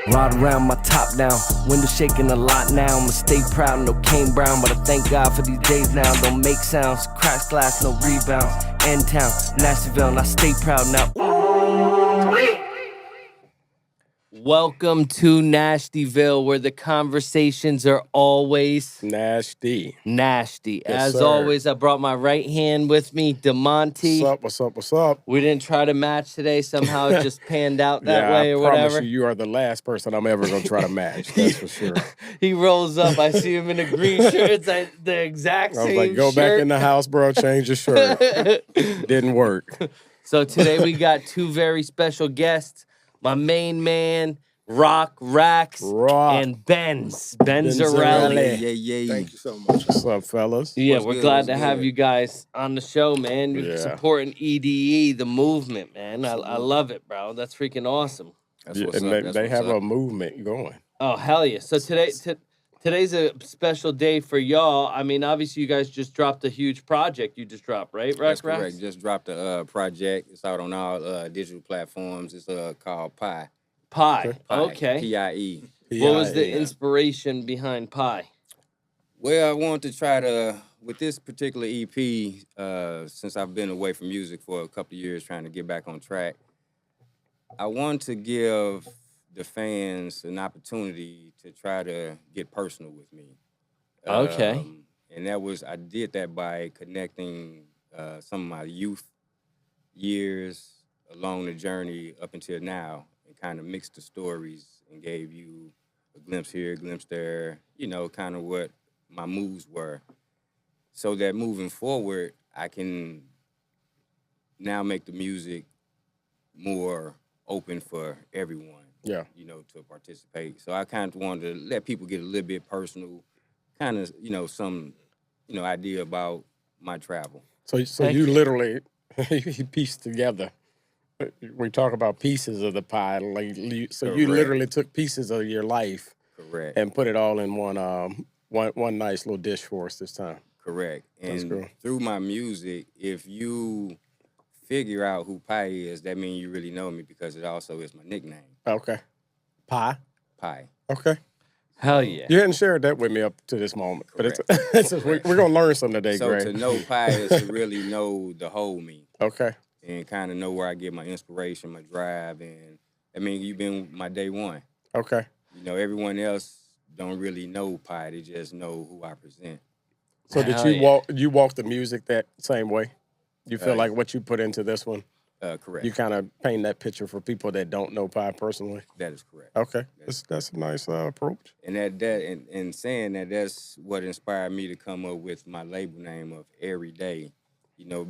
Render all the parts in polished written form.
Ride around my top down, window shaking a lot now. I'ma stay proud, no Kane Brown, but I thank God for these days now. Don't make sounds, crash glass, no rebounds. End town, Nashtyville, and I stay proud now. Welcome to Nashtyville, where the conversations are always nasty. Yes, As sir. always, I brought my right hand with me, Demonty. What's up? We didn't try to match today. Somehow it just panned out that way or I whatever. promise you are the last person I'm ever going to try to match. That's for sure. He rolls up. I see him in a green shirt. It's like the exact same I was like, go shirt. back in the house, bro. Change your shirt. Didn't work. So today we got two very special guests. My main man, Rackz, and Benzarelli. Yeah. Thank you so much. What's up, fellas? Yeah, What's we're good? glad to have you guys on the show, man. You're Yeah. supporting EDE, the movement, man. I love it, bro. That's freaking awesome. That's Yeah, what's and up. they have a movement going. Oh, hell yeah. So today's a special day for y'all. I mean, obviously, you guys just dropped a huge project. You just dropped, right, That's Rackz? correct. Just dropped a project. It's out on all digital platforms. It's called Pie. Pie. Okay. P-I-E. What was the inspiration behind Pie? Well, I wanted to try to, with this particular EP, since I've been away from music for a couple of years trying to get back on track, I want to give the fans an opportunity to try to get personal with me. Okay. And I did that by connecting some of my youth years along the journey up until now and kind of mixed the stories and gave you a glimpse here, a glimpse there, kind of what my moves were. So that moving forward, I can now make the music more open for everyone. Yeah. To participate. So I kind of wanted to let people get a little bit personal, kind of, some, idea about my travel. So you literally you pieced together. We talk about pieces of the pie. You literally took pieces of your life, correct, and put it all in one nice little dish for us this time. Correct. That's And cool. through my music, if you figure out who Pie is, that means you really know me because it also is my nickname. Okay. Pie. Okay. Hell yeah. You hadn't shared that with me up to this moment, Correct. but we're going to learn something today, So Greg. to know Pie is to really know the whole me. Okay. And kind of know where I get my inspiration, my drive, and you've been my day one. Okay. Everyone else don't really know Pie; they just know who I present. So did you walk the music that same way? You feel like what you put into this one, Correct. you kind of paint that picture for people that don't know Pie personally? That is correct. Okay. That's a nice approach. And and saying that, that's what inspired me to come up with my label name of Every Day.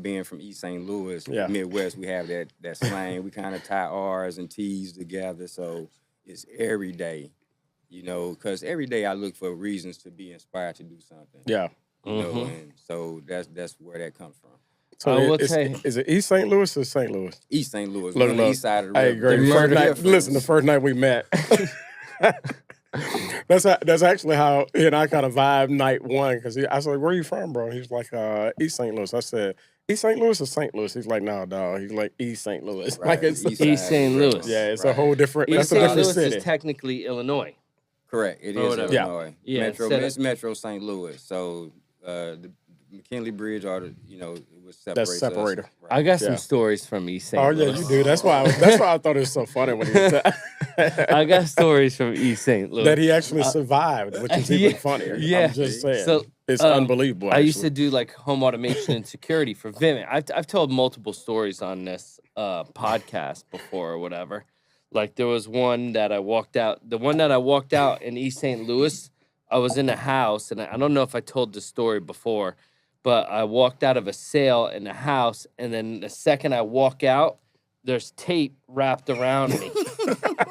Being from East St. Louis, Midwest, we have that slang. We kind of tie R's and T's together, so it's every day. Because every day I look for reasons to be inspired to do something. Yeah. And so that's where that comes from. So is it East St. Louis or St. Louis? East St. Louis, Look, on the east side of the river. Hey, Greg, the first night we met. That's actually how he and I kind of vibe night one, because I was like, where are you from, bro? He's like, East St. Louis. I said, East St. Louis or St. Louis? He's like, no, dog. He's like, East St. Louis. Right, Like it's East St. Louis. Yeah, it's a whole different, East that's a St. different Louis city. is technically Illinois. Correct. It Or is whatever. Illinois. Yeah, It's Metro St. Louis. So the McKinley Bridge, it was That's separator. Us. I got some stories from East St. Oh, Louis. yeah, you do. That's why I thought it was so funny when he said I got stories from East St. Louis. that he actually survived, which is even funnier. Yeah. I'm just saying. So, it's unbelievable. I used to do like home automation and security for Vimeo. I've told multiple stories on this podcast before or whatever. Like there was one that I walked out. The one that I walked out in East St. Louis, I was in a house, and I don't know if I told this story before, but I walked out of a sale in the house, and then the second I walk out, there's tape wrapped around me.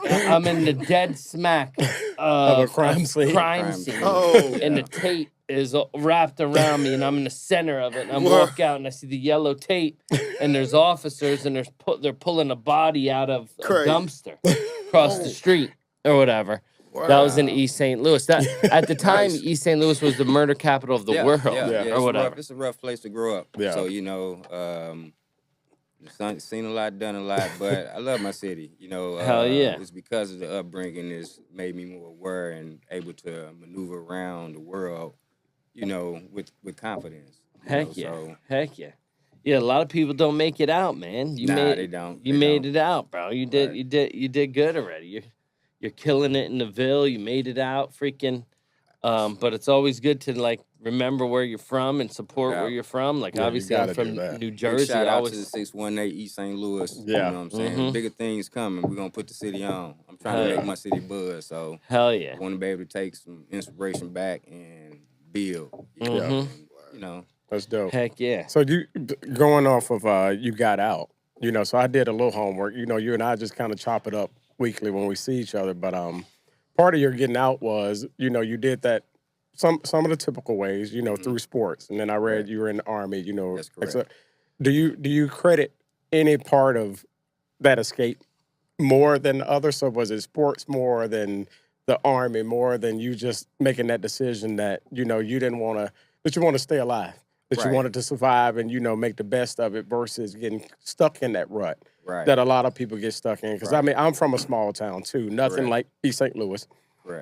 I'm in the dead smack of a crime scene. Oh, and the tape is wrapped around me, and I'm in the center of it. And I walk out, and I see the yellow tape, and there's officers, and they're pulling a body out of a dumpster across the street or whatever. Wow. That was in East St. Louis. That at the time, East St. Louis was the murder capital of the world, or whatever. It's a rough place to grow up. Yeah. So Seen a lot, done a lot, but I love my city. You know, Hell yeah. it's because of the upbringing that's made me more aware and able to maneuver around the world, you know, with confidence. Heck yeah. Yeah, a lot of people don't make it out, man. They don't. You made it out, bro. You did good already. You're killing it in the Ville. You made it out, freaking. But it's always good to like remember where you're from and support where you're from. Like obviously I'm from New Jersey. Big shout out to the 618 East St. Louis. Yeah. You know what I'm saying? Bigger things coming. We're gonna put the city on. I'm trying to make my city buzz. So hell yeah. I want to be able to take some inspiration back and build. Mhm. You know. That's dope. Heck yeah. So you going off of you got out, you know, so I did a little homework. You know, you and I just kind of chop it up weekly when we see each other. But part of your getting out was, you know, you did that some of the typical ways, you know, through sports. And then I read you were in the Army, you know. That's correct. Do you credit any part of that escape more than the other? So was it sports more than the Army, more than you just making that decision that, you know, you didn't want to, that you want to stay alive? That you wanted to survive and, you know, make the best of it versus getting stuck in that rut that a lot of people get stuck in. Because, I mean, I'm from a small town, too. Nothing like East St. Louis.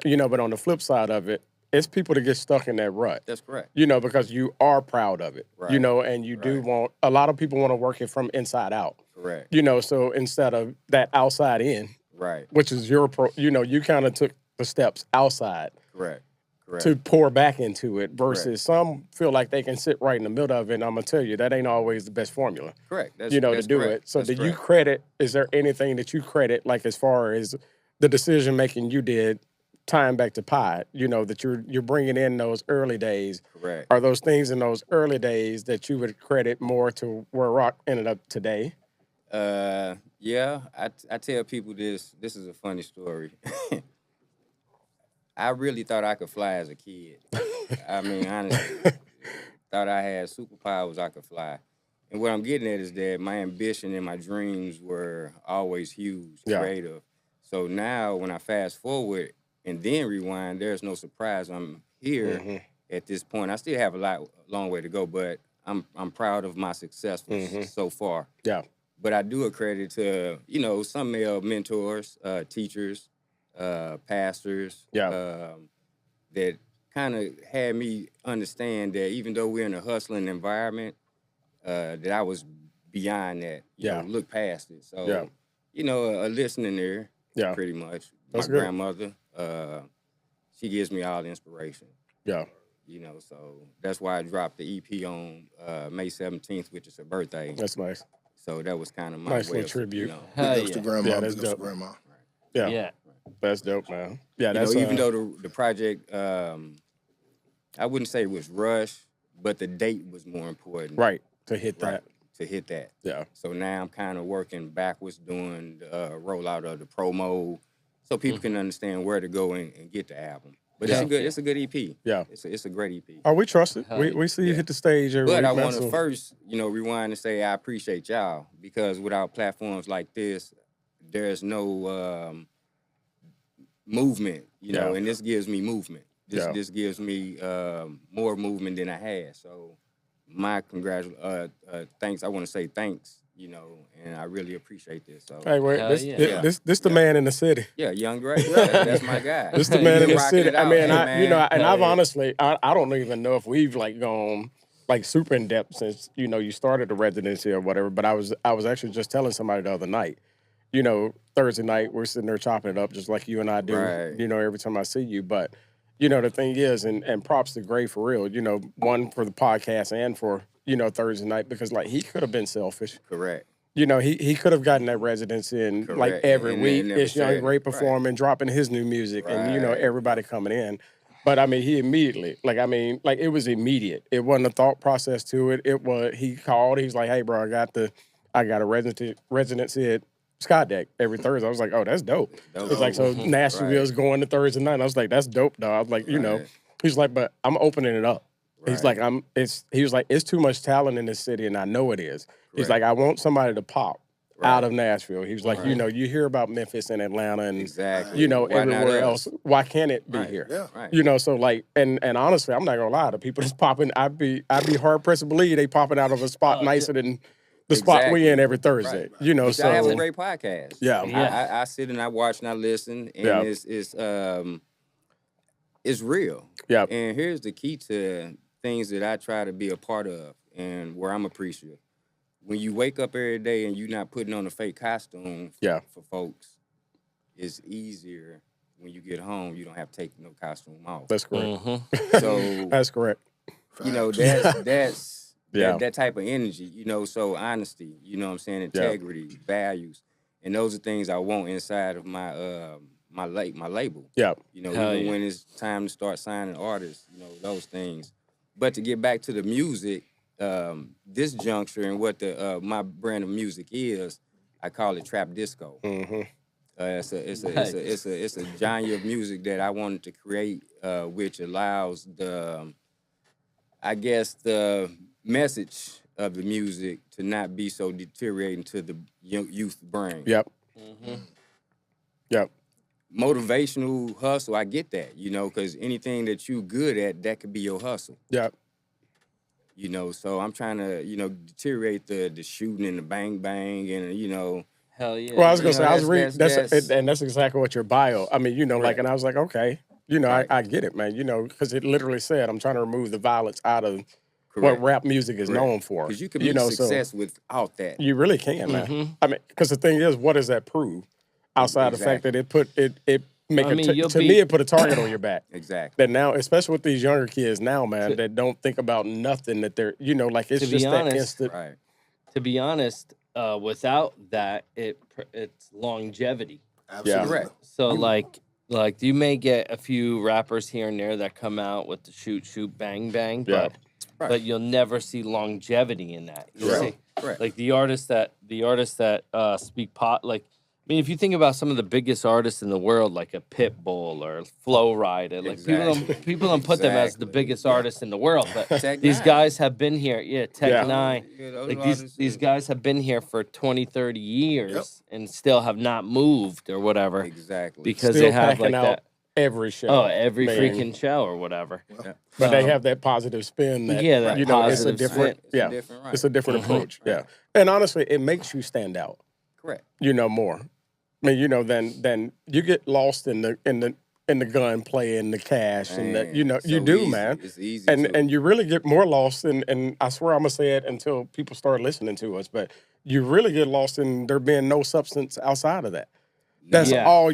You know, but on the flip side of it, it's people that get stuck in that rut. That's correct. You know, because you are proud of it. You know, and you do want, a lot of people want to work it from inside out. Correct. You know, so instead of that outside in, which is your, you know, you kind of took the steps outside. Correct. To pour back into it versus some feel like they can sit right in the middle of it. And I'm going to tell you, that ain't always the best formula. Correct. That's, you know, that's to do correct. it. So that's do you correct. credit, is there anything that you credit, like as far as the decision making you did, tying back to Pod, you know, that you're bringing in those early days? Correct. Are those things in those early days that you would credit more to where rock ended up today? Yeah, I tell people this is a funny story. I really thought I could fly as a kid. I mean, honestly, thought I had superpowers I could fly. And what I'm getting at is that my ambition and my dreams were always huge, creative. So now when I fast forward and then rewind, there's no surprise I'm here at this point. I still have a long way to go, but I'm proud of my success so far. Yeah. But I do a credit to, you know, some male mentors, teachers, pastors that kind of had me understand that even though we're in a hustling environment, that I was beyond that. You know, look past it. So, you know, a listening there, pretty much. That's my grandmother, she gives me all the inspiration. Yeah. You know, so that's why I dropped the EP on May 17th, which is her birthday. That's nice. So that was kind of my nice way little tribute. You know, Big ups to grandma. Yeah, that's Big ups to dope. grandma. Yeah. That's dope, man. Yeah, you that's know, even though the project, I wouldn't say it was rushed, but the date was more important. Right, to hit that. To hit that. Yeah. So now I'm kind of working backwards, doing the rollout of the promo, so people can understand where to go and get the album. But it's a good EP. Yeah. It's a great EP. Oh, we trust it. We see you hit the stage every But week, I man, want to so- first, you know, rewind and say I appreciate y'all, because without platforms like this, there's no movement, you know, and this gives me movement. This gives me more movement than I had. So my thanks. I want to say thanks, you know, and I really appreciate this. So Hey, wait, this the man in the city. yeah, Young Gray, that's my guy. This the man in He the rocking city. it I out. mean, Hey, you know, man. and I've honestly, I don't even know if we've like gone like super in depth since, you know, you started the residency or whatever. But I was actually just telling somebody the other night, you know, Thursday night we're sitting there chopping it up just like you and I do, you know, every time I see you. But you know, the thing is, and props to Gray for real, you know, one for the podcast and for, you know, Thursday night, because like he could have been selfish. Correct. You know, he could have gotten that residency in like every week. It's Young Gray performing, dropping his new music, and you know, everybody coming in. But I mean, he immediately, it was immediate. It wasn't a thought process to it. It was, he called, he's like, hey bro, I got a residency at Scott Deck every Thursday. I was like, oh, that's dope. It's like, so Nashtyville's going to Thursday night. And I was like, that's dope, dog. I was like, you know, he's like, but I'm opening it up. He's like, he was like, it's too much talent in this city, and I know it is. He's like, I want somebody to pop out of Nashville. He was like, you know, you hear about Memphis and Atlanta and, you know, everywhere else. Why can't it be here? Yeah. You know, so like, and honestly, I'm not gonna lie, the people that's popping, I'd be hard pressed to believe they popping out of a spot nicer than the spot we in every Thursday. Right. You know, Which so I have a great podcast. Yeah. I sit and I watch and I listen, and it's real. Yeah. And here's the key to things that I try to be a part of and where I'm appreciative. When you wake up every day and you're not putting on a fake costume for folks, it's easier when you get home. You don't have to take no costume off. That's correct. Mm-hmm. So that's correct. You know, that's that type of energy, you know, so honesty, you know what I'm saying, integrity, values. And those are things I want inside of my my label. Yeah. You know, even when it's time to start signing artists, you know, those things. But to get back to the music, this juncture and what the my brand of music is, I call it trap disco. Mm-hmm. It's a genre of music that I wanted to create, which allows the message of the music to not be so deteriorating to the youth brain. Yep. Mm-hmm. Yep. Motivational hustle, I get that, you know, because anything that you good at, that could be your hustle. Yep. You know, so I'm trying to, you know, deteriorate the shooting and the bang bang and, you know. Hell yeah. Well, I was going to say, I was reading, and that's exactly what your bio, I mean, you know, like, and I was like, okay, you know, I get it, man, you know, because it literally said, I'm trying to remove the violence out of what rap music is known for. Because you can be success without that. You really can, man. I mean, because the thing is, what does that prove? Outside the fact that it put it a target on your back. Exactly. That now, especially with these younger kids now, man, that don't think about nothing, that they're, you know, like it's just that instant. Right. To be honest, without that, it's longevity. Absolutely. Correct. So like you may get a few rappers here and there that come out with the shoot, bang, bang, but you'll never see longevity in that. You see, like the artists that speak pot, like, I mean, if you think about some of the biggest artists in the world, like a Pitbull or Flow Rider, like people don't put them as the biggest artists in the world, but these guys have been here. Yeah, Tech Nine. Like these guys have been here for 20, 30 years and still have not moved or whatever. Exactly. still Because they have like that. Every show. Oh, every freaking show or whatever. But they have that positive spin. That, that you know, it's a positive different, spin. It's a different approach. Yeah. And honestly, it makes you stand out. Correct. You know, more. I mean, you know, then you get lost in the gunplay and the cash and the, you know, you do, easy. man. It's easy. And you really get more lost and I swear I'm gonna say it until people start listening to us, but you really get lost in there being no substance outside of that. That's all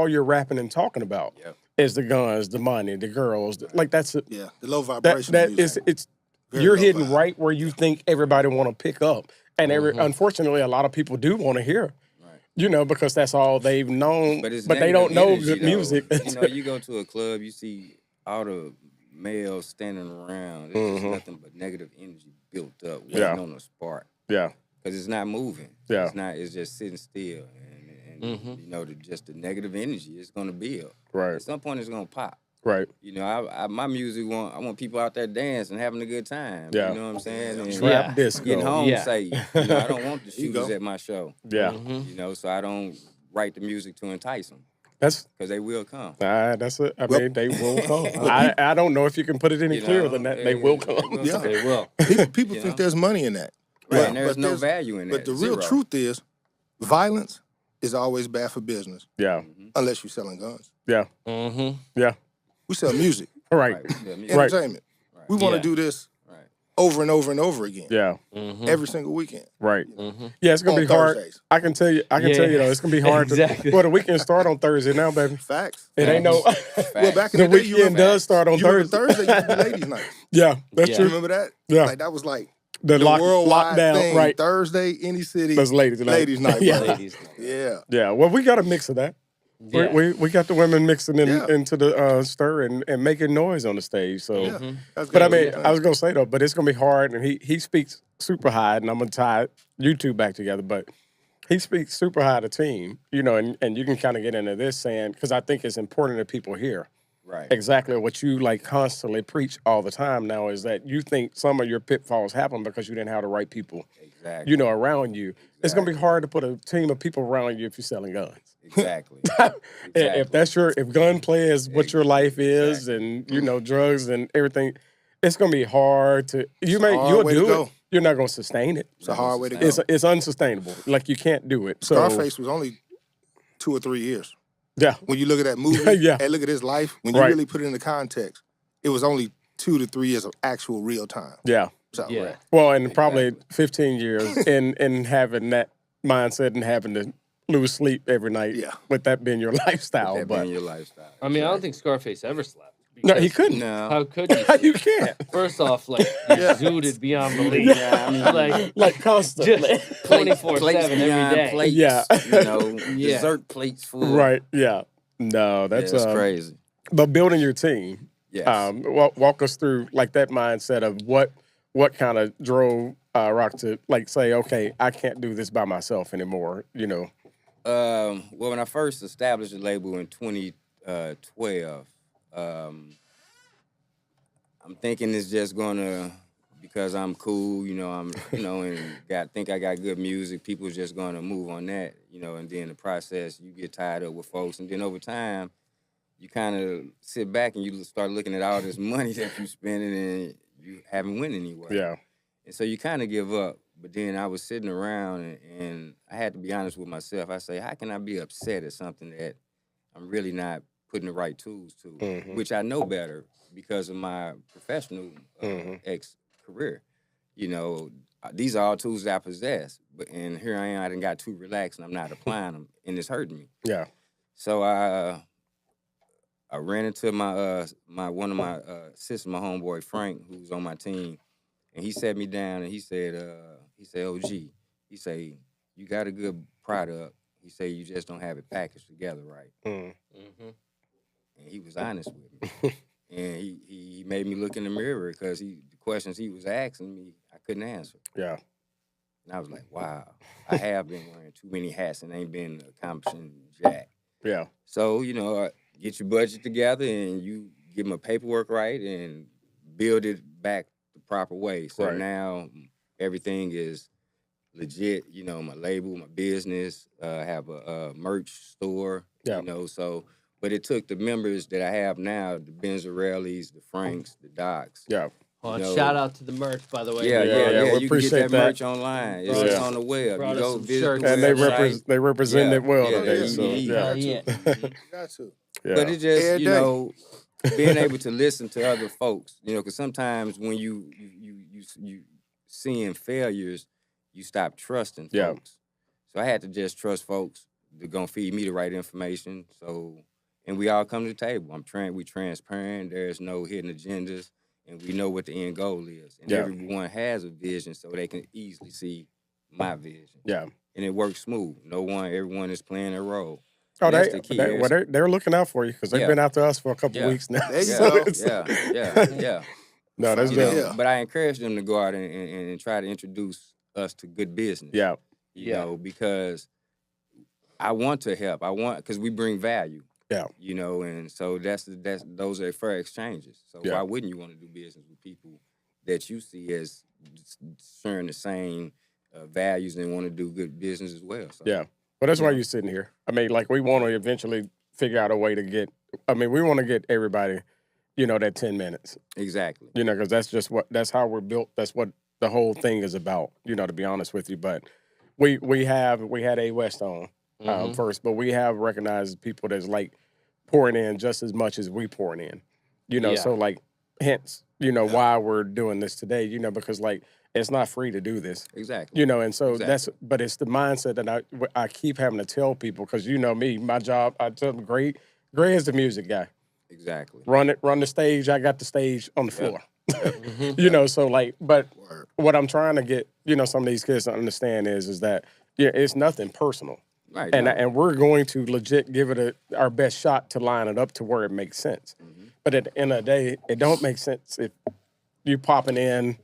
you're rapping and talking about. Yep. Is the guns, the money, the girls, like that's it. Yeah, the low vibration. It's you're hitting right where you think everybody want to pick up, and unfortunately, a lot of people do want to hear. You know, because that's all they've known, but they don't know good music. You know, you go to a club, you see all the males standing around. It's just nothing but negative energy built up, waiting on a spark. Yeah, because it's not moving. Yeah, it's not. It's just sitting still, and you know, just the negative energy is going to build. Right. At some point, it's going to pop. Right. You know, my music I want people out there dancing, having a good time. Yeah. You know what I'm saying? And trap disco. Getting home safe. You know, I don't want the shooters at my show. Yeah. You know, so I don't write the music to entice them. That's because they will come. That's it. I mean, they will come. I don't know if you can put it any clearer than that. They will come. Yeah, they will. People think there's money in that. Right. And there's no value in that. But the real truth is, violence is always bad for business. Yeah. Unless you're selling guns. Yeah. Yeah. We sell music. Right. Entertainment. Right. We want to do this over and over and over again. Yeah. Every single weekend. Right. Yeah, it's gonna be hard. Thursdays. I can tell you though, it's gonna be hard well, the weekend start on Thursday now, baby. Facts. It ain't no well, back in the day, weekend does start on Thursday. Thursday used to be ladies' night. Yeah, that's true. Remember that? Yeah. Like that was like the worldwide lockdown, thing. right? Thursday, any city. That's ladies' night. Ladies' night. Yeah. Yeah. Well, we got a mix of that. Yeah. We got the women mixing into the stir and making noise on the stage. So, but I mean, I was gonna say though, but it's gonna be hard. And he speaks super high, and I'm gonna tie you two back together. But he speaks super high to team, you know, and you can kind of get into this saying because I think it's important that people hear exactly what you like constantly preach all the time. Now is that you think some of your pitfalls happen because you didn't have the right people, you know, around you. It's gonna be hard to put a team of people around you if you're selling guns. Exactly. If gunplay is what your life is, and you know drugs and everything, it's gonna be hard to. You'll you're not going to sustain it. It's a hard way to go. It's unsustainable. Like, you can't do it. So, Scarface was only 2 or 3 years. Yeah. When you look at that movie and look at his life, when you really put it into context, it was only 2 to 3 years of actual real time. Yeah. So, well, and probably 15 years in having that mindset and having to lose sleep every night with that being your lifestyle. Being your lifestyle. I mean, I don't think Scarface ever slept. No, he couldn't. No. How could you? You can't. First off, like, zooted beyond belief. Yeah, I mean, like constantly. Just 24/7 every day. Plates, dessert plates full. Right, yeah. No, that's crazy. But building your team, yes. Walk us through, like, that mindset of what kind of drove Rock to, like, say, okay, I can't do this by myself anymore, Well, when I first established the label in 2012, I'm thinking it's just gonna, because I'm cool, and think I got good music, people's just gonna move on that, and then the process, you get tied up with folks, and then over time, you kind of sit back and you start looking at all this money that you're spending and you haven't went anywhere. Yeah. And so you kind of give up. But then I was sitting around and I had to be honest with myself. I say, how can I be upset at something that I'm really not putting the right tools to, which I know better because of my professional ex-career. These are all tools that I possess. And here I am, I done got too relaxed and I'm not applying them, and it's hurting me. Yeah. So I ran into one of my sisters, my homeboy Frank, who's on my team, and he sat me down and he said, OG, he said, you got a good product. He said, you just don't have it packaged together right. And he was honest with me. And he made me look in the mirror because the questions he was asking me, I couldn't answer. Yeah. And I was like, wow, I have been wearing too many hats and ain't been accomplishing jack. Yeah. So, get your budget together and you get my paperwork right and build it back the proper way. So now everything is legit, my label, my business, have a merch store, but it took the members that I have now, the Benzarellis, the Franks, the Docs. Yeah. Shout out to the merch, by the way. Yeah. We You appreciate can get that that merch online. It's on the web. You go visit the and website. they represent it well today. Got to. Yeah. But it just, being able to listen to other folks, because sometimes when you seeing failures, you stop trusting folks. So I had to just trust folks. They're going to feed me the right information. So, and we all come to the table. We transparent. There's no hidden agendas. And we know what the end goal is. And everyone has a vision so they can easily see my vision. Yeah. And it works smooth. Everyone is playing their role. Oh, they're looking out for you because they've been after us for a couple of weeks now. Yeah. No, that's good. But I encourage them to go out and try to introduce us to good business. Yeah. Because I want to help. Because we bring value. Yeah. And so those are fair exchanges. So why wouldn't you want to do business with people that you see as sharing the same values and want to do good business as well? So, yeah. Well, that's why you're sitting here. I mean, like, we want to eventually figure out a way to we want to get everybody, that 10 minutes. Exactly. Because that's how we're built. That's what the whole thing is about, to be honest with you. But we had A West on. First, but we have recognized people that's like pouring in just as much as we pouring in, so like, hence, why we're doing this today, because like, it's not free to do this. Exactly. And so but it's the mindset that I keep having to tell people, because me, my job, I tell them, Grey is the music guy. Exactly. Run the stage. I got the stage on the floor. So like, but what I'm trying to get, some of these kids to understand is that, it's nothing personal. Right, and we're going to legit give it our best shot to line it up to where it makes sense. But at the end of the day, it don't make sense if you popping in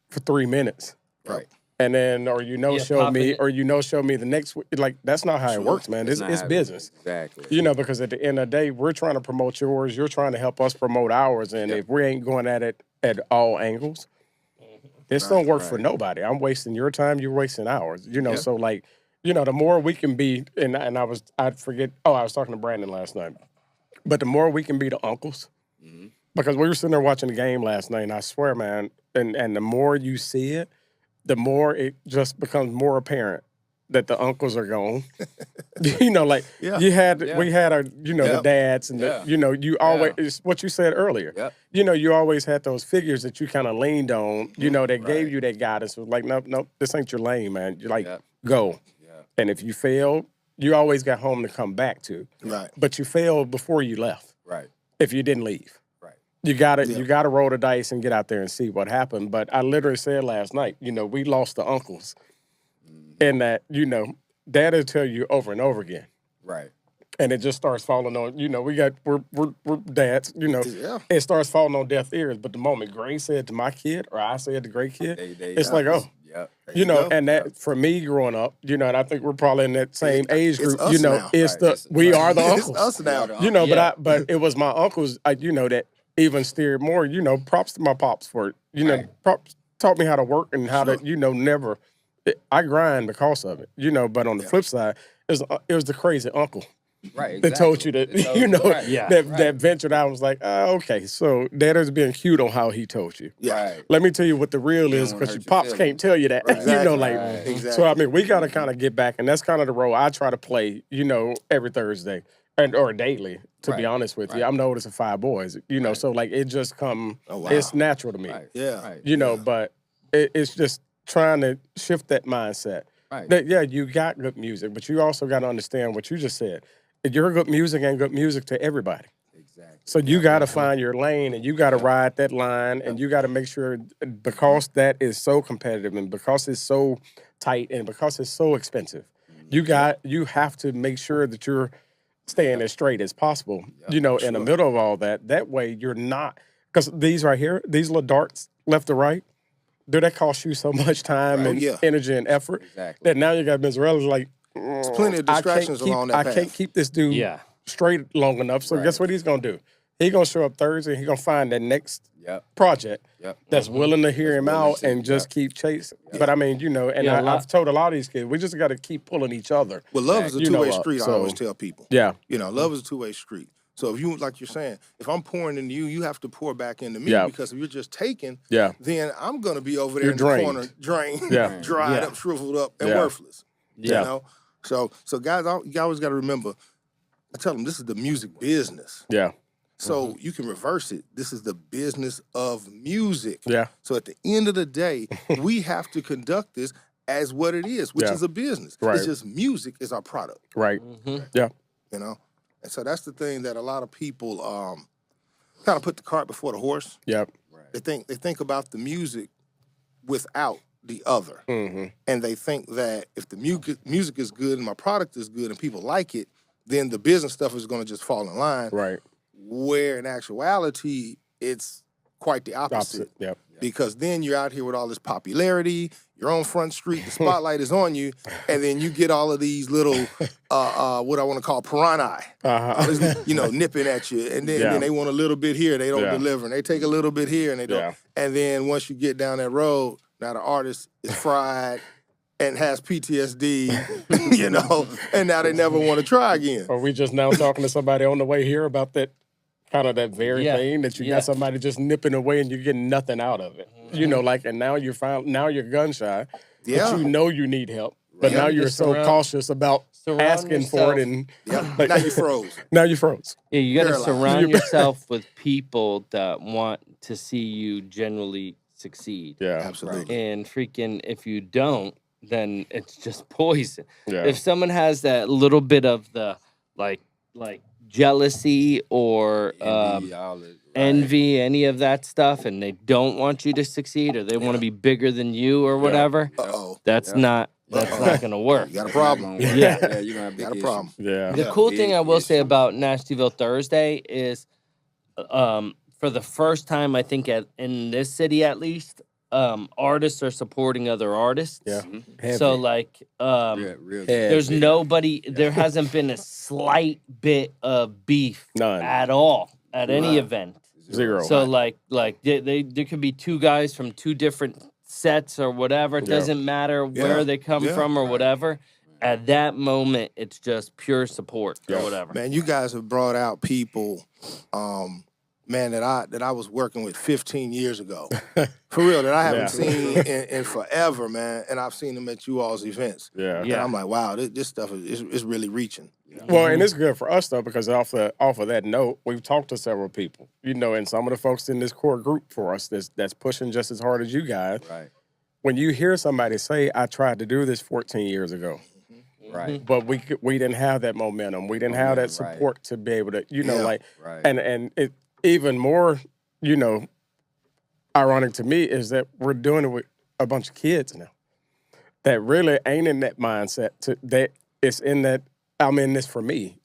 for 3 minutes. Right. And then, show me the next week. Like, that's not how it works, man. It's business. Exactly. Because at the end of the day, we're trying to promote yours. You're trying to help us promote ours. And if we ain't going at it at all angles, this don't work for nobody. I'm wasting your time. You're wasting ours. So like, the more we can be, and I was talking to Brandon last night, but the more we can be the uncles, because we were sitting there watching the game last night, and I swear, man, and the more you see it, the more it just becomes more apparent that the uncles are gone. You know, like we had our, the dads and the, you always, it's what you said earlier. Yep. You always had those figures that you kind of leaned on, that gave you that guidance. It was like, no, this ain't your lane, man. You're like, go. Yeah. And if you failed, you always got home to come back to. Right. But you failed before you left. Right. If you didn't leave. Right. You gotta roll the dice and get out there and see what happened. But I literally said last night, we lost the uncles. And that, Dad'll tell you over and over again. Right. And it just starts falling on, we're dads, it starts falling on deaf ears. But the moment Gray said to my kid or I said to Gray kid, it's like, oh. Yeah. And that for me growing up, and I think we're probably in that same age group, now. We are the uncles. It's us now. But it was my uncles, that even steered more, props to my pops for it. Props taught me how to work and how to, never. I grind because of it, but on the flip side, it was the crazy uncle that told you that, that ventured out and was like, okay, so Dad is being cute on how he told you. Yeah. Right. Let me tell you what the real is because your pops can't tell you that. Exactly. Exactly. So, I mean, we got to kind of get back, and that's kind of the role I try to play, every Thursday or daily, to be honest with you. I'm the oldest of 5 boys, so like it just it's natural to me. Right. Yeah. But it's just trying to shift that mindset. Right. That, you got good music, but you also got to understand what you just said. Your good music ain't good music to everybody. Exactly. So you got to find your lane, and you got to ride that line, and you got to make sure, because that is so competitive and because it's so tight and because it's so expensive, you have to make sure that you're staying as straight as possible, in the middle of all that. That way you're not, because these right here, these little darts left to right, do that cost you so much time and energy and effort that now you got Miserella's like, there's plenty of distractions along that path. I can't keep this dude straight long enough. So guess what he's going to do? He's going to show up Thursday and he's going to find that next project that's willing to hear him out and just keep chasing. But I mean, and I've told a lot of these kids, we just got to keep pulling each other. Well, love is a two-way street, I always tell people. Yeah. Love is a two-way street. So if you, like you're saying, if I'm pouring into you, you have to pour back into me because if you're just taking, then I'm going to be over there in the corner, drained, dried up, shriveled up, and worthless. Yeah. So guys, you always got to remember, I tell them this is the music business. Yeah. So you can reverse it. This is the business of music. Yeah. So at the end of the day, we have to conduct this as what it is, which is a business. Right. It's just music is our product. Right. Yeah. And so that's the thing that a lot of people kind of put the cart before the horse. Yep. They think about the music without the other. And they think that if the music is good and my product is good and people like it, then the business stuff is going to just fall in line. Right. Where in actuality, it's quite the opposite. Yep. Because then you're out here with all this popularity, you're on Front Street, the spotlight is on you, and then you get all of these little, what I want to call piranha, nipping at you. And then they want a little bit here, they don't deliver. And they take a little bit here, and they don't. And then once you get down that road, now the artist is fried and has PTSD, and now they never want to try again. Are we just now talking to somebody on the way here about that? Kind of that very thing that you got somebody just nipping away and you're getting nothing out of it. And now you're gun shy. Yeah. But you need help. But now you're so cautious about asking for it and now you froze. Now you froze. Yeah, you gotta surround yourself with people that want to see you generally succeed. Yeah. Absolutely. And freaking if you don't, then it's just poison. Yeah. If someone has that little bit of the like jealousy or envy, any of that stuff, and they don't want you to succeed or they want to be bigger than you or whatever, that's not going to work. You got a problem. Yeah, you're going to got a problem. Yeah. The cool thing I will say about Nashtyville Thursday is for the first time, I think in this city at least, artists are supporting other artists. Yeah. So there's nobody. There hasn't been a slight bit of beef at all at any event. Zero. So there could be 2 guys from 2 different sets or whatever. It doesn't matter where they come from or whatever. At that moment, it's just pure support or whatever. Man, you guys have brought out people man, that I was working with 15 years ago. For real, that I haven't seen in forever, man. And I've seen them at you all's events. Yeah. And I'm like, wow, this stuff is really reaching. Well, and it's good for us though, because off of that note, we've talked to several people, and some of the folks in this core group for us that's pushing just as hard as you guys. Right. When you hear somebody say, "I tried to do this 14 years ago," right, but we didn't have that momentum, we didn't have that support to be able to, and it even more, ironic to me is that we're doing it with a bunch of kids now that really ain't in that mindset that it's in that. I'm in this for me,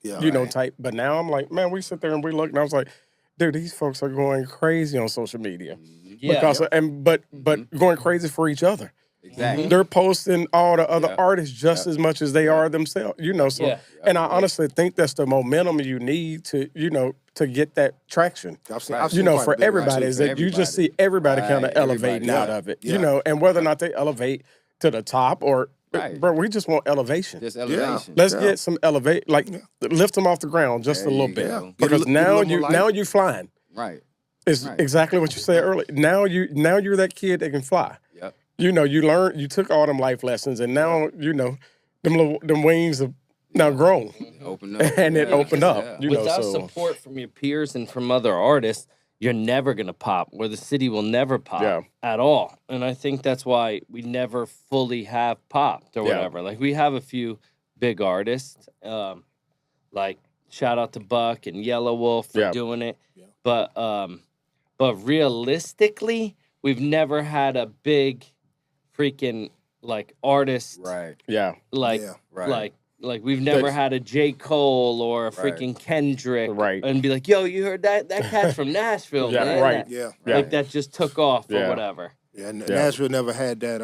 type. But now I'm like, man, we sit there and we look, and I was like, dude, these folks are going crazy on social media. Yeah. But going crazy for each other. Exactly. They're posting all the other artists just as much as they are themselves, So, and I honestly think that's the momentum you need to, to get that traction. I've seen for everybody is that you just see everybody kind of elevating out of it, and whether or not they elevate to the top or. Bro, we just want elevation. Just elevation. Let's get some lift them off the ground just a little bit. Because now you flying. Right. It's exactly what you said earlier. Now you're that kid that can fly. Yep. You took all them life lessons, and now them wings have now grown. Open up. And it opened up. Without support from your peers and from other artists, you're never going to pop, or the city will never pop at all. And I think that's why we never fully have popped or whatever. Like, we have a few big artists, like shout out to Buck and Yellow Wolf for doing it. Yeah. But realistically, we've never had a big freaking, like, artist. Right. Yeah. Like we've never had a J. Cole or a freaking Kendrick and be like, yo, you heard that cat's from Nashville, man. Right. Like that just took off or whatever. Yeah, Nashville never had that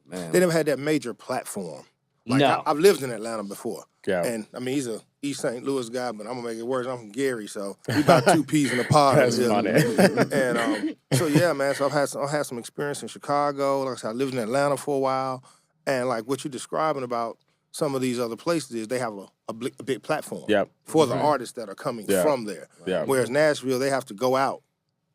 they never had that major platform. Like, no. I've lived in Atlanta before. Yeah. And I mean, he's a East St. Louis guy, but I'm gonna make it worse. I'm from Gary, so we about 2 peas in a pod. That's funny. And so yeah, man. So I've had some experience in Chicago. Like I said, I lived in Atlanta for a while, and like what you're describing about some of these other places is they have a big platform for the artists that are coming from there. Yeah. Whereas Nashville, they have to go out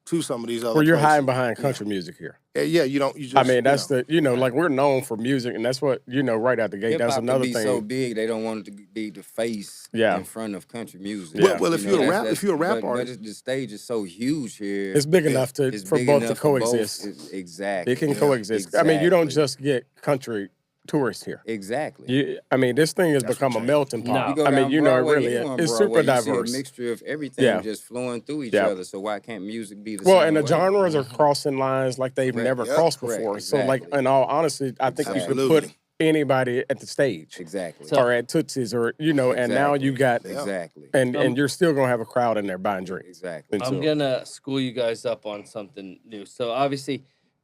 to some of these other places. You're hiding behind country music here. Yeah, you don't. You just, I mean, that's like we're known for music, and that's what right out the gate. Hip-hop that's another thing. thing. So big, they don't want it to be the face in front of country music. Well, if you're a rap artist, but the stage is so huge here. It's big enough for both to coexist. Exactly, it can coexist. Exactly. I mean, you don't just get country tourists here. Exactly. This thing has become a melting pot. No. I mean, it really is. It's super diverse. You see a mixture of everything just flowing through each other. So why can't music be the same? Well, and the genres are crossing lines like they've never crossed before. Exactly. So, like, in all honesty, I think you could put anybody at the stage. Exactly. Or at Tootsie's or, and now you got... Exactly. And you're still going to have a crowd in there buying drinks. Exactly. I'm going to school you guys up on something new. So, obviously...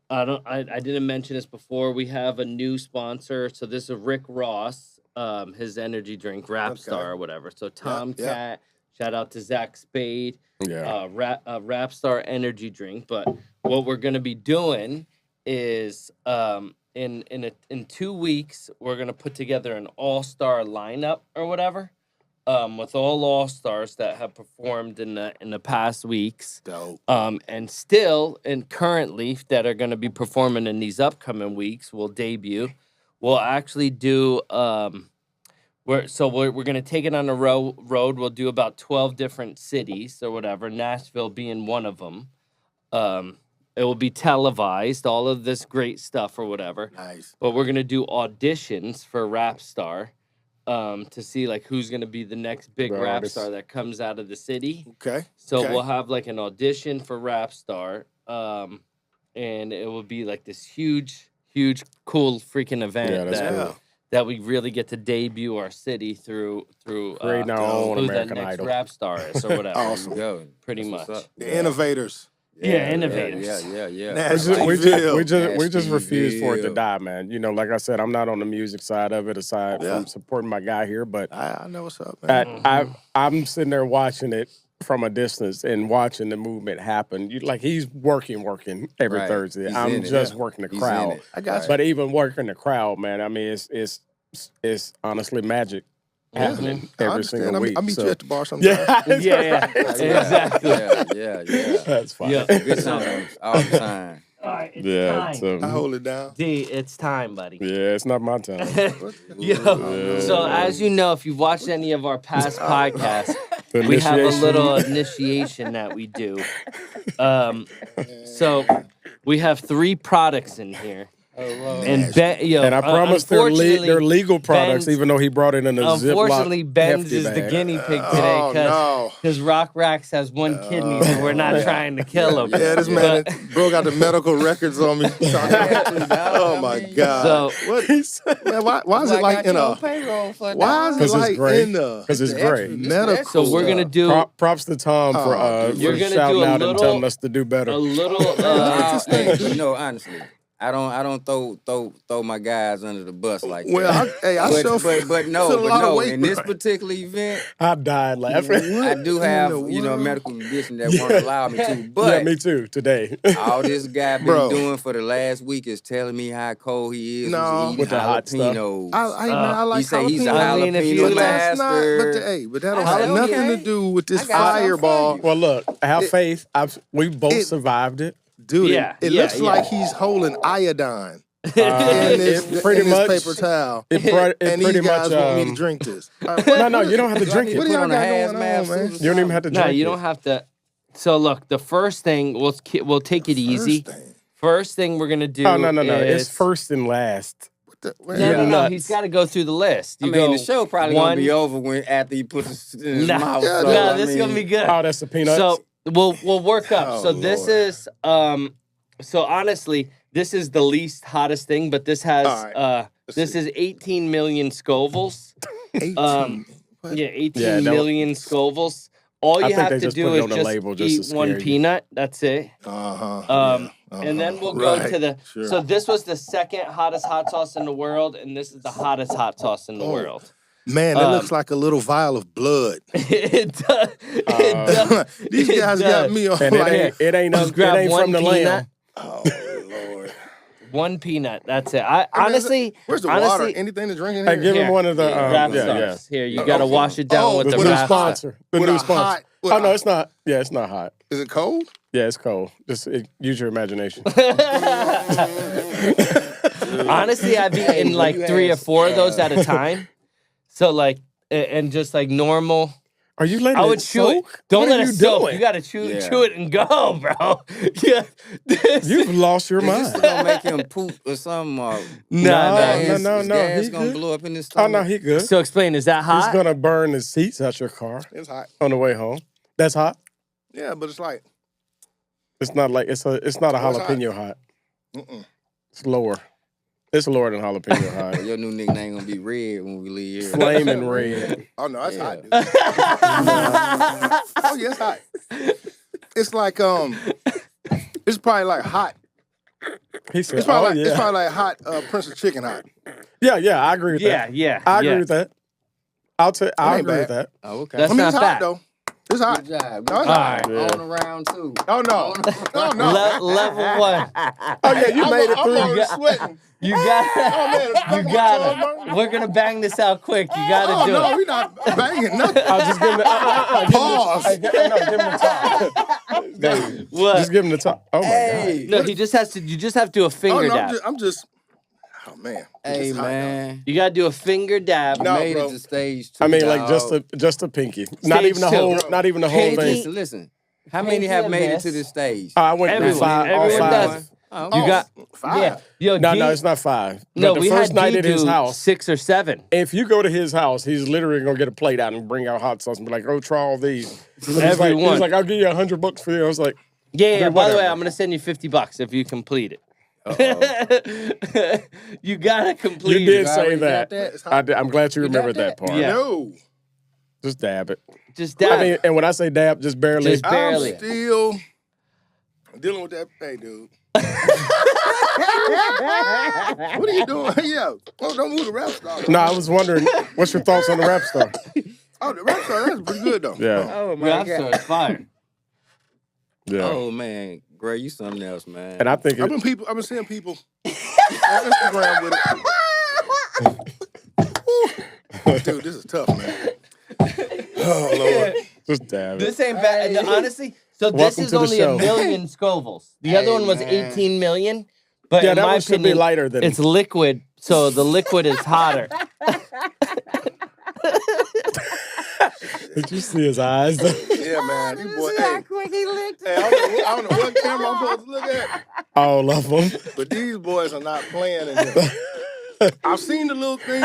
I didn't mention this before. We have a new sponsor. So this is Rick Ross, his energy drink, Rap Star or whatever. So Tomcat, shout out to Zach Spade, Rap Star energy drink. But what we're gonna be doing is in 2 weeks we're gonna put together an all-star lineup or whatever. With all all-stars that have performed in the past weeks. Dope. And currently that are going to be performing in these upcoming weeks will debut. We'll actually do we're going to take it on the road. We'll do about 12 different cities or whatever, Nashville being one of them. It will be televised, all of this great stuff or whatever. Nice. But we're going to do auditions for Rap Star. To see like who's gonna be the next big rap star that comes out of the city. Okay. So we'll have like an audition for Rap Star, and it will be like this huge, cool freaking event that we really get to debut our city through creating our own who American that next Idol rap star is or whatever. Awesome. Pretty much. The innovators. Innovators. We just refuse for it to die, man. Like I said, I'm not on the music side of it, aside from supporting my guy here. But I know what's up, man. I'm sitting there watching it from a distance and watching the movement happen. He's working every Thursday. I'm just working the crowd. I got you. But even working the crowd, man. I mean, it's honestly magic. happening every single week. I'll meet you at the bar sometime. Yeah, exactly. Yeah. That's fine. Yeah. Good times all the time. All right, it's time. I hold it down. D, it's time, buddy. Yeah, it's not my time. So as you know, if you've watched any of our past podcasts, we have a little initiation that we do. So we have 3 products in here. And I promise they're legal products, even though he brought it in a Ziploc. Unfortunately, Ben's is bag. the guinea pig today because Rackz has 1 kidney, so we're not trying to kill him. Yeah, this man, bro, got the medical records on me. Oh my God! So what? Man, why is it like in a payroll for Why is it like in the? Because it's great. Medical. So we're gonna do. Props to Tom for You're gonna shouting do a out little, and telling us to do better. A little. Honestly. I don't throw my guys under the bus like that. Well, but no. In this particular event, I died laughing. I do have a medical condition that won't allow me to. But yeah, me too. Today, all this guy been doing for the last week is telling me how cold he is. No, with the jalapenos. I like he say he's a jalapenos. jalapeno master. But that don't have nothing to do with this fireball. Well, look, have faith. We both survived it. Dude, it looks like he's holding iodine in this paper towel. And these guys want me to drink this. No, you don't have to drink it. What do y'all got going on, man? You don't even have to drink it. No, you don't have to. So look, the first thing, we'll take it easy. First thing we're gonna do. Oh no! It's first and last. No. He's got to go through the list. The show probably gonna be over after he puts it in his mouth. No, this is gonna be good. Oh, that's the peanuts. So we'll work up. So this is so honestly, this is the least hottest thing, but this has this is 18 million Scovilles. 18. 18 million Scovilles. All you have to do is just eat 1 peanut. That's it. And then we'll go to the. Sure. So this was the 2nd hottest hot sauce in the world, and this is the hottest hot sauce in the world. Man, that looks like a little vial of blood. It does. These guys got me on. It ain't from the lamb. Oh Lord. 1 peanut. That's it. Honestly, where's the water? Anything to drink in here? Give him one of the Rackz. Here, you gotta wash it down with the new sponsor. The new sponsor. Oh no, it's not. Yeah, it's not hot. Is it cold? Yeah, it's cold. Just use your imagination. Honestly, I've eaten like 3 or 4 of those at a time. So like, and just like normal. Are you letting it soak? Don't let it soak. You gotta chew it and go, bro. Yeah, you've lost your mind. This is gonna make him poop or something. No. He's gonna blow up in his stomach. Oh no, he good. So explain, is that hot? He's gonna burn the seats out your car. It's hot on the way home. That's hot. Yeah, but it's like it's not like it's not a jalapeno hot. It's lower. It's lower than jalapeno hot. Your new nickname gonna be Red when we leave here. Flaming red. Oh no, it's hot, dude. Oh yeah, it's hot. It's like it's probably like hot. He said, it's probably like hot Prince of Chicken hot. Yeah, I agree with that. Yeah. I agree with that. I agree with that. Oh, okay. That's not it's bad. hot though. It's hot. Good job. No, it's hot. On around too. Oh no. Level 1. Oh yeah, you made it through. I'm sweating. You got it. We're gonna bang this out quick. You gotta do it. No, we're not banging nothing. I'll just give him the pause. Give him the top. What? Just give him the top. Oh my god. No, he just has to. You just have to do a finger dab. I'm just. Oh man. Hey man. You gotta do a finger dab. No, made bro. it to stage 2. I mean, like just a pinky. Not even the whole. Not even the whole thing. Listen. How many have made it to this stage? I went through 5. Everyone does. You got 5. Yeah. Yo, no, it's not 5. No, but we the first had night at his house, 6 or 7. If you go to his house, he's literally gonna get a plate out and bring out hot sauce and be like, "Oh, try all these." Everyone. He's like, "I'll give you $100 for you." I was like, Yeah. By the way, I'm gonna send you $50 if you complete it. You gotta complete. You did it. say that. I'm glad you remembered that part. Yeah. No. Just dab it. Just dab. I mean, and when I say dab, just barely. Just barely. I'm still dealing with that. Hey, dude. What are you doing? Yeah. Oh, don't move the rap star. No, I was wondering, what's your thoughts on the rap star? Oh, the rap star, that's pretty good though. Yeah. Oh my Rap god. star is fire. Yeah. Oh man, Gray, you something else, man. And I think I've been seeing people on Instagram with it. Dude, this is tough, man. Oh, Lord. Just damn it. This ain't bad. Honestly, so this Welcome is to the only show. 1 million Scovilles. The other one was 18 million. But Yeah, in that my one should opinion, be lighter than. it's liquid, so the liquid is hotter. Did you see his eyes? Yeah, man. These boys, hey, I don't know what camera I'm supposed to look at, All of them. but these boys are not playing in here. I've seen the little thing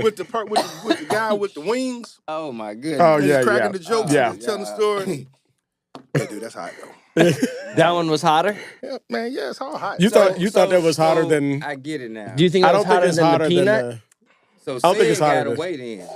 with the guy with the wings. Oh my goodness. Oh, He's yeah, cracking yeah. the jokes Yeah. and telling the story. Yeah, dude, that's hot though. That one was hotter? Yeah, man, yeah, it's all hot. You thought that was hotter so than. I get it now. Do you think it I was don't think hotter it's than hotter the than. peanut? So I don't think it's Sid hotter got than- away then.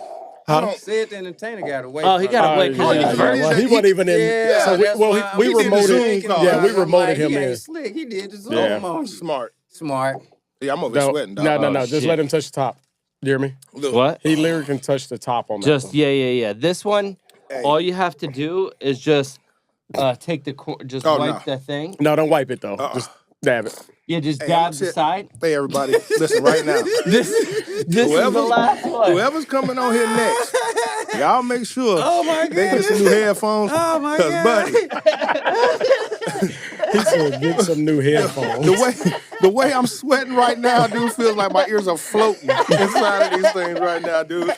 Huh? Sid the entertainer got away. Oh, he from got it. away because he was hurt. Well, he wasn't even in. Yeah, so that's why we did the remoted. Zoom call. Yeah, we I'm remoted like, him he in. ain't slick. He did the Zoom Yeah. on you. Smart. Smart. Yeah, I'm over sweating, dog. No. Oh, Just shit. let him touch the top. You hear me? Look, What? He literally can touch the top on that. Just, one. yeah. This one, Hey. all you have to do is just take the, Oh, wipe no. the thing. No, don't wipe it though. Just dab it. Yeah, just Hey, dab I'm the sit- side. Hey, everybody, listen right now. This is the last one. Whoever's coming on here next, y'all make sure Oh my they get some new headphones. Oh my 'Cause, God. buddy, He said, "Get some new headphones." the way I'm sweating right now, dude, feels like my ears are floating inside of these things right now, dude.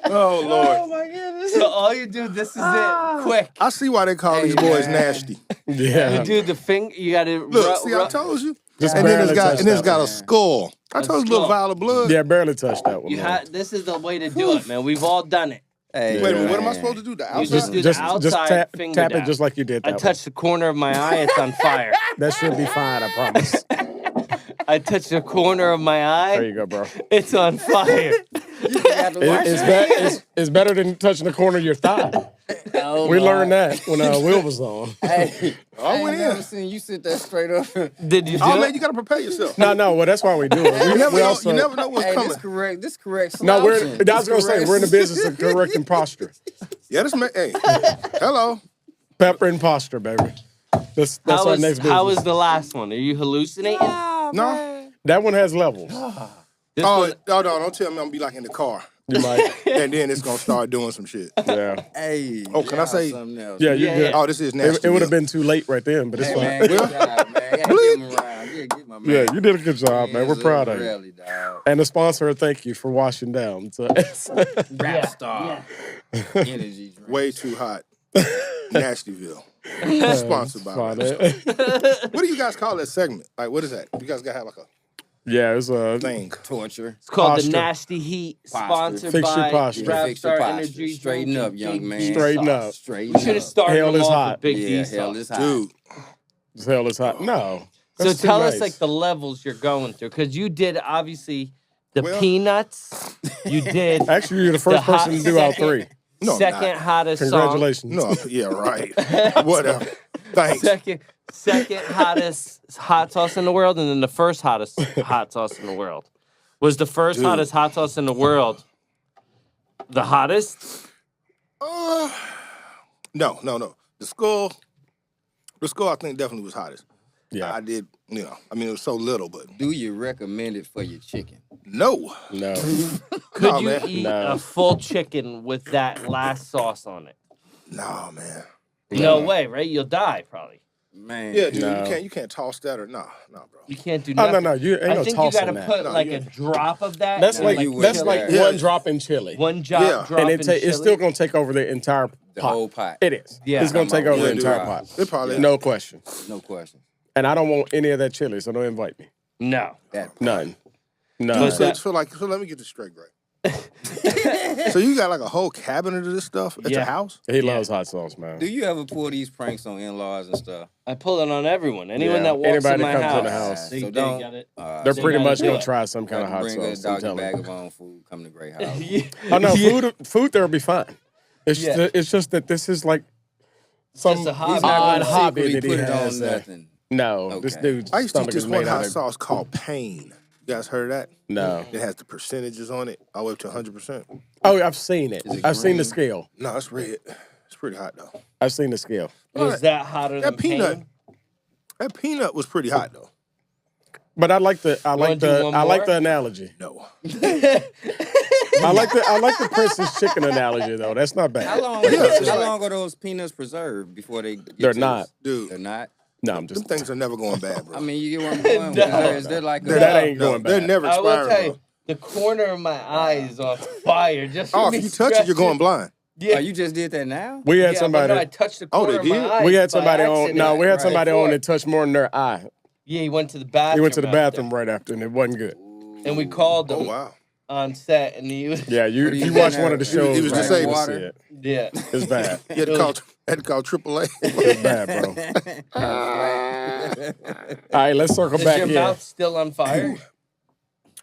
Oh Lord, my goodness. So all you do, this is it, quick. I see why they call these boys man. nasty. Yeah. You do the finger, you gotta Look, see, I told you. Just And then it's barely got touched and it's that got one. a skull. I told you, little skull. vial of blood. Yeah, barely touched that one. You man. this is the way to do it, man. We've all done it. Hey, Wait a minute, what am I man. supposed to do? The You outside? just do the just outside finger tap it dab. just like you did I that touched the corner of my eye, it's on fire. one. That should be fine, I promise. I touched the corner of my There eye, you go, bro. it's on fire. It's better than touching the corner of your thigh. Oh, We my. learned that when Will was on. Hey, I I went ain't never in. seen you sit there straight up. Did you do Oh it? man, you gotta prepare yourself. No, well, that's why we do it. You never we know. also, You never know what's Hey, coming. this correct. No, I was slouching. going to say, we're in the business of correcting posture. Yeah, hey, hello. Pepper and posture, baby. That's How our was, next business. how was the last one? Are you hallucinating? No. That one has levels. This Oh, one, no, don't tell me I'm gonna be like in the car. You might. And then it's gonna start doing some shit. Yeah. Hey. Oh, can I y'all say- something else? Yeah, you Yeah, good. Oh, this is nasty. It would have been too late right then, but it's Hey, fine. man, good job, man. Hey, give him a round. Give my man. Yeah, you did a good job, man. We're proud of you. Really, dog. And the sponsor, thank you for washing down. So, Rap star. Energy drink. way too hot. Nashtyville. Sponsored by fine. Rackz. What do you guys call that segment? Like, what is that? You guys gotta have like a Yeah, it's a thing. Torture. it's called Posture. the Nasty Heat, Posture. sponsored Fix your by posture. Rap Fix your Star posture. Energy. Straighten Drink up, and young Big man. D Straighten sauce. up. Straight We should have started Hell them is off hot. with Big D Yeah, sauce. hell is hot. Dude. As hell is hot. No. So That's too tell us nice. like the levels you're going through, because you did obviously the Well- peanuts. You did Actually, you're the first the hot person to do all second- three. No, I'm second not. hottest Congratulations. No, yeah, right. Whatever. song. Thanks. Second hottest hot sauce in the world, and then the first hottest hot sauce in the world. Was the first Dude. hottest hot sauce in the world the hottest? No. The skull, I think definitely was hottest. Yeah. I did, it was so little, but Do you recommend it for your chicken? no. No. Could No, you man. eat No. a full chicken with that last sauce on it? No, man. No way, right? You'll die probably. Man. Yeah, dude, No. you can't toss that or bro. You can't do Oh, nothing. no. You ain't I no think you tossing gotta that. put No, like you- a drop of that. That's No, like you that's wouldn't. like Yeah. one drop in chili. one Yeah. drop and in it's chili. still gonna take over the entire The pot. whole pot. It is. Yeah. It's gonna take over the Yeah, entire dude. pot. It probably No question. No question. And I don't want any of that chili, so don't invite me. No. That None. But None. that- So let me get this straight, Greg. So you got like a whole cabinet of this stuff at your Yeah. house? He loves hot sauce, man. Do you ever pull these pranks on in-laws and stuff? I pull it on everyone. Anyone Yeah. that walks Anybody in my that comes house. in the house. They, So they don't- got it. They're They pretty gotta much do gonna it. try some kind of hot Bring a sauce. I'm doggy telling bag you. of own food. Come to Great House. Yeah. Oh no, Yeah. food there will be fine. It's Yeah. it's just that this is like some just a hobby. He's not odd gonna hobby secretly that he put it has. on nothing. No, this Okay. dude's I used to eat stomach this is one made out hot of sauce called Pain. You guys heard of that? no. It has the percentages on it, all the way up to 100%. Oh, I've seen it. Is it I've seen the green? scale. No, it's red. It's pretty hot though. I've seen the scale. Was that hotter than That peanut, pain? that peanut was pretty hot though. But I like the wanna do one I like more? the analogy. No. I like the Prince's chicken analogy though. That's not bad. How long are those peanuts preserved before they get They're not. Dude. They're not? No, I'm just. Them things are never going bad, bro. I mean, you get what I'm going with? No. Is there like That ain't going bad. They're never I will expiring, tell you, bro. the corner of my eye is on fire. Just from Oh, me if you touch it, you're going scratching. blind. Yeah. Oh, you just did that now? We had Yeah, somebody. but no, I touched the corner they of my did? eye. We had by somebody on. accident No, we had right somebody on before. that touched more than their eye. Yeah, he went to the bathroom. He went to the after. bathroom right after, and it wasn't good. And we called him Oh, wow. on set, and he was. Yeah, What do you you watch think one of the that- shows. he was right, disabled. you'll see Water? it. Yeah. It's bad. You had to call AAA. It's bad, bro. All right, let's circle Is back your here. mouth still on fire?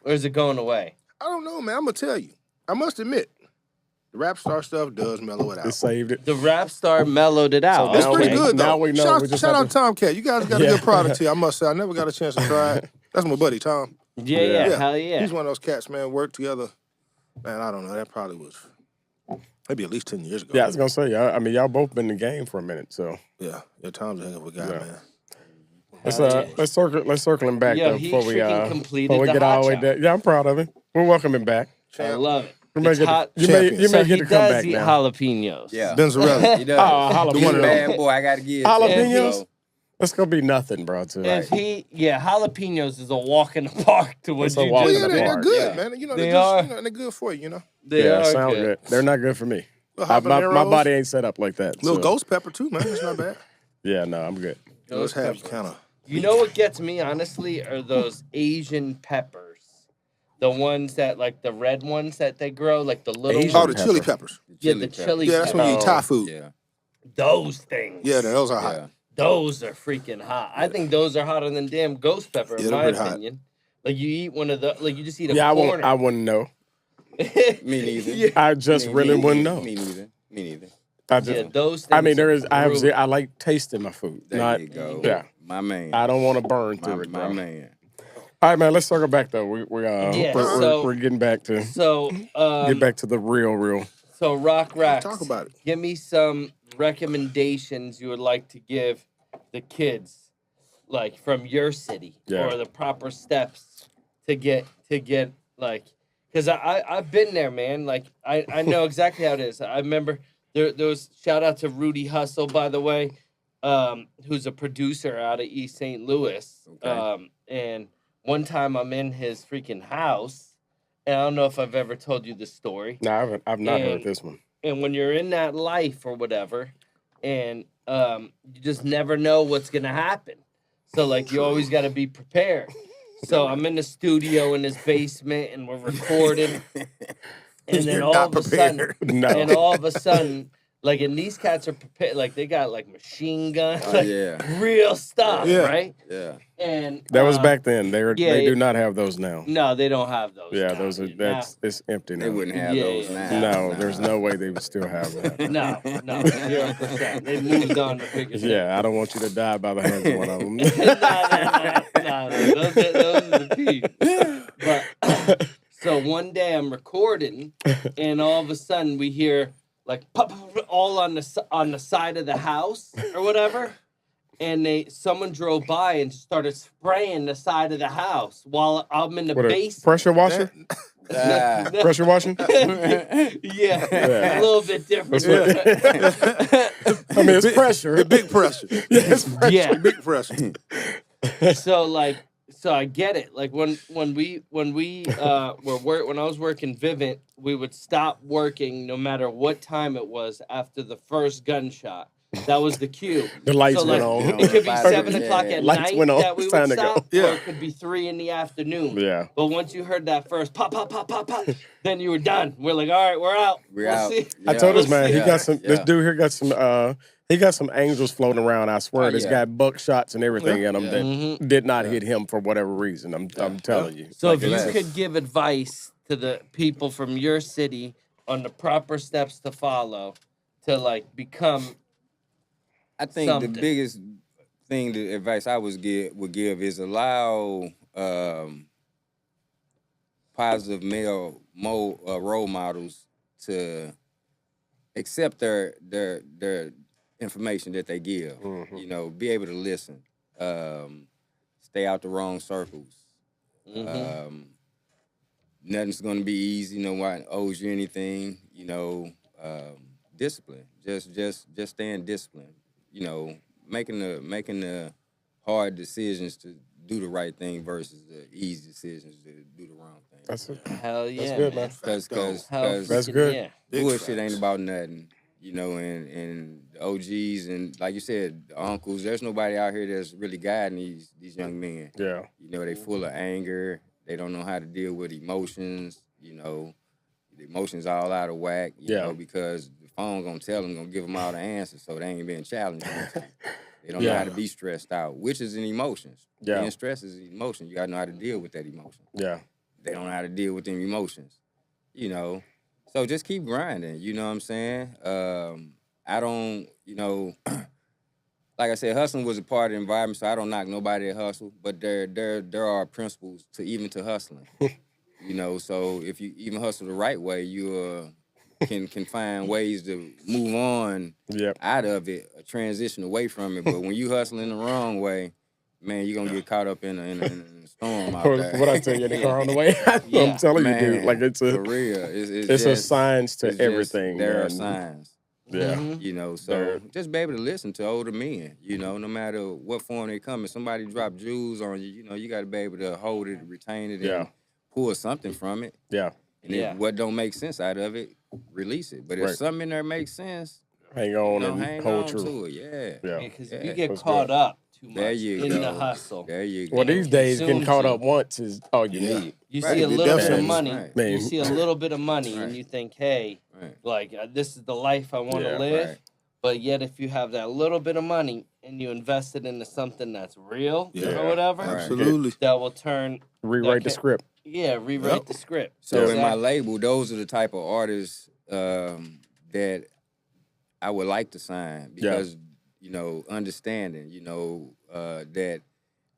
Or is it going away? I don't know, man. I'm going to tell you. I must admit, the rap star stuff does mellow it It out. saved it. The rap star mellowed it out. It's now pretty we- good, though. now we know. We just Shout have out to- Tomcat. You guys got a Yeah. good product here, I must say. I never got a chance to try it. That's my buddy, Tom. Yeah, hell yeah. He's one of those cats, man. Worked together. Man, I don't know. That probably was maybe at least 10 years ago. Yeah, I was gonna say. I mean, y'all both been in the game for a minute, so Yeah, Tom's a heck of a guy, Yeah. man. let's circle him back Yo, though he before we freaking completed before we the get hot all the way shot. there. Yeah, I'm proud of him. We'll welcome him back. I love it. You may It's get hot. you champion. may So get he to come does back eat now. jalapenos. Yeah. Benzarelli. He does. Oh, jalapeno. He's a bad boy. I got to give. Jalapenos? So, That's gonna be nothing, bro. Too. If jalapenos is a walk in the park to what It's a you walk Well, in just the yeah, did. they're park. good, Yeah. man. You know, They they're just, are. you know, and they're good for you, you know. They Yeah, are sound good. good. They're not good for me. Little My habaneros, body ain't set up like that. little so- ghost pepper too, man. It's not bad. Yeah, no, I'm good. Those have kind of. You know what gets me, honestly, are those Asian peppers. The ones that, like, the red ones that they grow, like the little Asian Oh, ones. the chili pepper. peppers. Yeah, the chili Yeah, that's when you eat peppers. Thai food. yeah. Those things. Yeah, those are hot. Yeah. Those are freaking hot. I think those are hotter than damn ghost pepper, Yeah, in they're my pretty hot. opinion. Like, you eat one of the, like, you just eat a Yeah, corner. I wouldn't know. Me neither. Yeah. I just really wouldn't know. Me neither. Me neither. I just, Yeah, those things I mean, there are is. I have. brutal. I like tasting my food. There Not. you go. Yeah. My man. I don't want to burn my, through it, my bro. man. All right, man. Let's circle back though. We're getting back to So, get back to the real. so Rackz, Talk about it. give me some recommendations you would like to give the kids, like from your city, Yeah. or the proper steps to get like, because I've been there, man. Like I know exactly how it is. I remember there was, shout out to Rudy Hustle, by the way, who's a producer out of East St. Louis. Okay. And one time I'm in his freaking house, and I don't know if I've ever told you this story. No, I've not heard And- this one. And when you're in that life or whatever, and you just never know what's gonna happen. So like you always gotta be prepared. So I'm in the studio in his basement and we're recording. And then You're all not of a sudden, prepared. No. and all of a sudden, like, and these cats are prepared, like they got like machine guns, Oh, like yeah. real stuff, Yeah. right? Yeah. And That was back then. They yeah, do not have those now. No, they don't have those. Yeah, now, those are dude. it's empty now. They wouldn't have Yeah, those yeah. now. No, Nah. there's no way they would still have that. No, 0%. They moved on to bigger things. Yeah, I don't want you to die by the hands of one of them. no. Those are the peeps. But so one day I'm recording, and all of a sudden we hear like pop, pop, pop, all on the side of the house or whatever, and someone drove by and started spraying the side of the house while I'm in the What, a basement. pressure washer? Ah. Pressure washing? yeah, Yeah. a little bit different. I mean, it's pressure. Big pressure. Yes, pressure. Yeah. Big pressure. So I get it. Like when we when I was working Vivint, we would stop working no matter what time it was after the first gunshot. That was the cue. The lights So, went like, on. It could be Yeah. 7 o'clock at Lights night went on. that we It's would time to go. stop, Yeah. or it could be 3 in the afternoon. Yeah. But once you heard that first pop, pop, pop, pop, pop, then you were done. We're like, all right, we're out. We're We'll out. see. I told this man, he Yeah. got some. This Yeah. dude here got some. He got some angels floating around. I swear, Oh, it's yeah. got buckshots and everything in them Yeah. that Mhm. did not hit him for whatever reason. I'm telling you. So Like, if you it's- could give advice to the people from your city on the proper steps to follow to like become I think something. the biggest thing, the advice I would give is allow positive male role models to accept their information that they give. Mhm. You know, be able to listen. Stay out the wrong circles. mhm. nothing's gonna be easy. No one owes you anything. Discipline. Just staying disciplined. Making the hard decisions to do the right thing versus the easy decisions to do the wrong thing. That's it. Hell yeah, That's good, man. Because that's good. Yeah. bullshit ain't about nothing. And the OGs and like you said, the uncles, there's nobody out here that's really guiding these young men. Yeah. They full of anger. They don't know how to deal with emotions. The emotions all out of whack. You know, because the phone gonna tell them, gonna give them all the answers, so they ain't being challenged. They don't know how to be stressed out, which is an emotion. Yeah. Being stressed is an emotion. You gotta know how to deal with that emotion. Yeah. They don't know how to deal with them emotions. So just keep grinding. You know what I'm saying? I don't, like I said, hustling was a part of the environment, so I don't knock nobody that hustle. But there are principles to hustling. So if you even hustle the right way, you can find ways to move on out of it, transition away from it. But when you hustling the wrong way, man, you're gonna get caught up in a storm out there. What I tell you in the car on the way, I'm telling you, dude. Like for real, it's a science to everything. There are signs. Yeah. So just be able to listen to older men, no matter what form they come. If somebody drop jewels on you, you got to be able to hold it, retain it, and pull something from it. Yeah. And if what don't make sense out of it, release it. But if something in there makes sense, hang on and hang hold on true. to it. Yeah. Because if you get caught up too much in the hustle. There you go. Well, these days, getting caught up once is all you need. You see a little bit of money. Right. You see a little bit of money, and you think, hey, this is the life I want to live. Right. But yet, if you have that little bit of money and you invest it into something that's real or whatever, absolutely, that will rewrite the script. Yeah, rewrite the script. So in my label, those are the type of artists that I would like to sign because understanding, that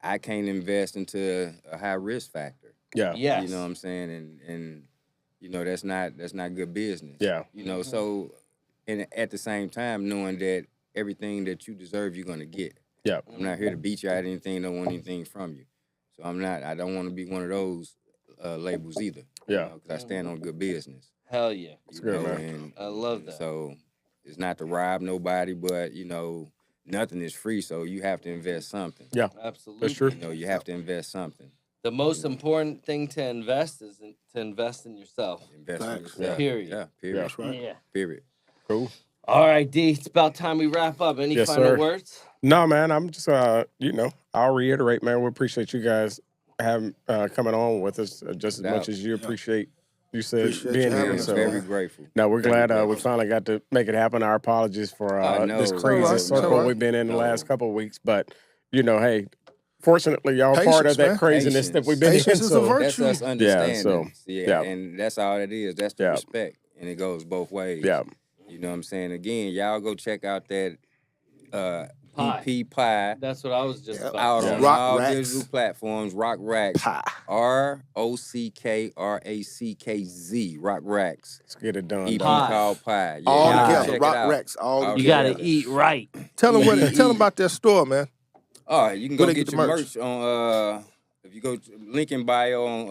I can't invest into a high risk factor. Yeah. Yes. You know what I'm saying, and that's not good business. Yeah. So. And at the same time, knowing that everything that you deserve, you're gonna get. Yeah. I'm not here to beat you out anything. Don't want anything from you. So I don't want to be one of those labels either. Yeah. Because I stand on good business. Hell yeah. It's good, man. I love that. So it's not to rob nobody, but nothing is free. So you have to invest something. Yeah. Absolutely. That's true. You have to invest something. The most important thing to invest is to invest in yourself. Invest in yourself. Period. Yeah. Period. That's right. Yeah. Period. Cool. All right, D. It's about time we wrap up. Any final words? No, man. I'm just, I'll reiterate, man. We appreciate you guys having coming on with us just as much as you appreciate you said being here. So very grateful. No, we're glad we finally got to make it happen. Our apologies for this crazy circle we've been in the last couple of weeks, but hey. Fortunately, y'all part of that craziness that we've been in. So that's us understanding. Yeah, and that's all it is. That's the respect, and it goes both ways. Yeah. You know what I'm saying? Again, y'all go check out that EP Pie. That's what I was just about. Out on all digital platforms. Rackz. ROCKRACKZ. Rackz. Let's get it done. EP called Pie. Yeah, all together. Rackz. All you gotta eat right. Tell them about that store, man. All right, you can go get your merch on if you go to link in bio on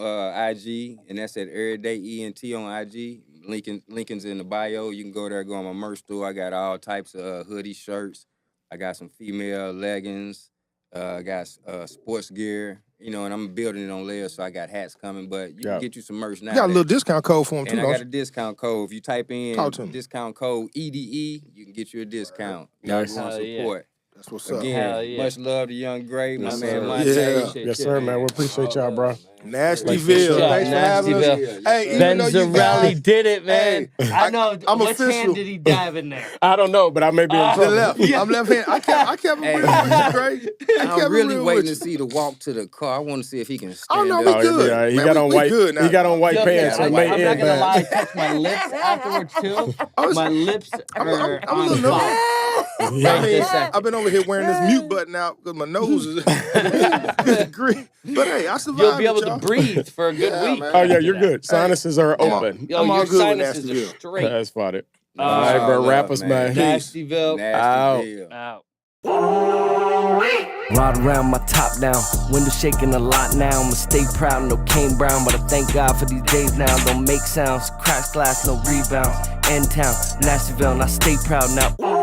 IG, and that's at Everyday ENT on IG. Lincoln's in the bio. You can go there, go on my merch store. I got all types of hoodies, shirts. I got some female leggings. I got sports gear. And I'm building it on layers, so I got hats coming. But you can get you some merch now. You got a little discount code for them, too, and I got a discount code. If you type in discount code EDE, you can get you a discount. Y'all want support. That's what's up. Again, much love to Young Gray, my man Monte. Yes, sir, man. We appreciate y'all, bro. Nashtyville. Thanks for having us. Hey, Ben Zarelli did it, man. Hey, I know. I'm which official. hand did he dive in there? I don't know, but I may be in trouble. I'm left hand. I kept him real with you, Gray. I'm really waiting to see the walk to the car. I want to see if he can stand no, up. we good. Yeah, he man, got on white. He got on white pants. I'm So not gonna lie. I touched my lips afterward too. My lips are on fire. I've been over here wearing this mute button out because my nose is green. But hey, I survived. You'll be able to breathe for a good week. Man. Oh yeah, you're good. Sinuses are open. Yo, your sinuses are straight. That's funny. All right, bro. Wrap us, man. Nashtyville. Nashtyville. Out. Ride around my top down, window shaking a lot now. I'ma stay proud, no Kane Brown, but I thank God for these days now. Don't make sounds, crash glass, no rebounds. End town, Nashtyville, and I stay proud now.